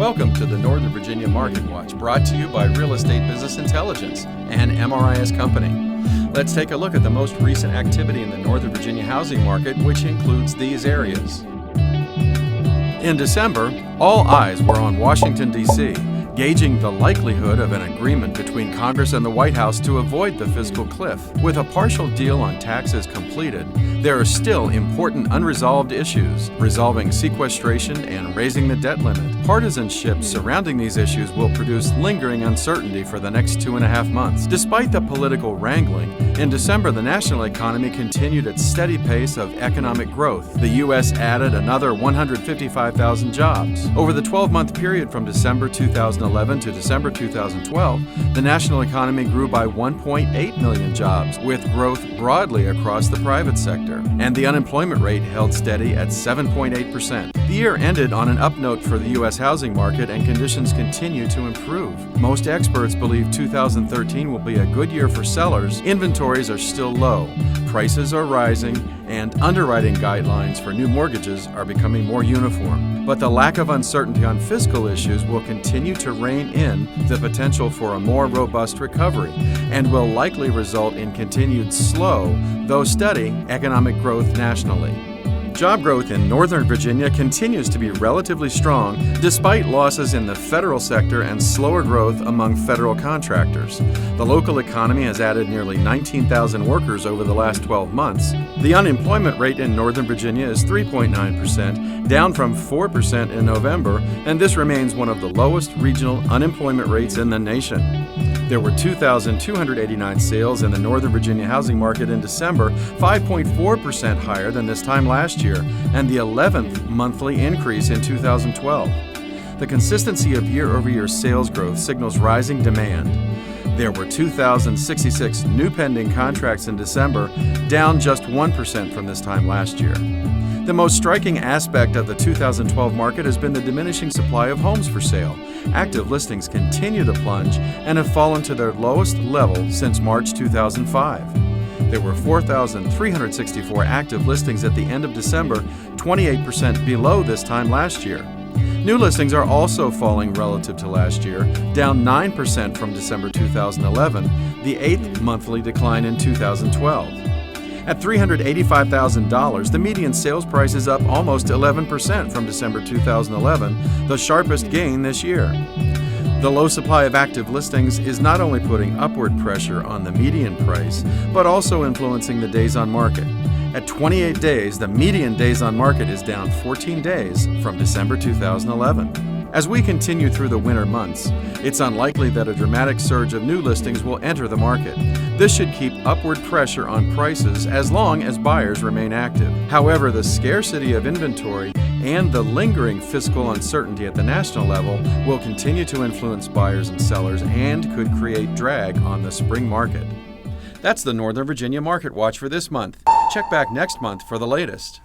Welcome to the Northern Virginia MarketWatch, brought to you by Real Estate Business Intelligence, an MRIS company. Let's take a look at the most recent activity in the Northern Virginia housing market, which includes these areas. In December, all eyes were on Washington, D.C., gauging the likelihood of an agreement between Congress and the White House to avoid the fiscal cliff. With a partial deal on taxes completed, there are still important unresolved issues, resolving sequestration and raising the debt limit. Partisanship surrounding these issues will produce lingering uncertainty for the next 2.5 months. Despite the political wrangling, in December the national economy continued its steady pace of economic growth. The U.S. added another 155,000 jobs. Over the 12-month period from December 2011 to December 2012, the national economy grew by 1.8 million jobs, with growth broadly across the private sector. And the unemployment rate held steady at 7.8%. The year ended on an up note for the U.S. housing market, and conditions continue to improve. Most experts believe 2013 will be a good year for sellers. Inventories are still low, prices are rising, and underwriting guidelines for new mortgages are becoming more uniform. But the lack of uncertainty on fiscal issues will continue to rein in the potential for a more robust recovery, and will likely result in continued slow, though steady, economic growth nationally. Job growth in Northern Virginia continues to be relatively strong despite losses in the federal sector and slower growth among federal contractors. The local economy has added nearly 19,000 workers over the last 12 months. The unemployment rate in Northern Virginia is 3.9%, down from 4% in November, and this remains one of the lowest regional unemployment rates in the nation. There were 2,289 sales in the Northern Virginia housing market in December, 5.4% higher than this time last year, and the 11th monthly increase in 2012. The consistency of year-over-year sales growth signals rising demand. There were 2,066 new pending contracts in December, down just 1% from this time last year. The most striking aspect of the 2012 market has been the diminishing supply of homes for sale. Active listings continue to plunge and have fallen to their lowest level since March 2005. There were 4,364 active listings at the end of December, 28% below this time last year. New listings are also falling relative to last year, down 9% from December 2011, the 8th monthly decline in 2012. At $385,000, the median sales price is up almost 11% from December 2011, the sharpest gain this year. The low supply of active listings is not only putting upward pressure on the median price, but also influencing the days on market. At 28 days, the median days on market is down 14 days from December 2011. As we continue through the winter months, it's unlikely that a dramatic surge of new listings will enter the market. This should keep upward pressure on prices as long as buyers remain active. However, the scarcity of inventory and the lingering fiscal uncertainty at the national level will continue to influence buyers and sellers and could create drag on the spring market. That's the Northern Virginia Market Watch for this month. Check back next month for the latest.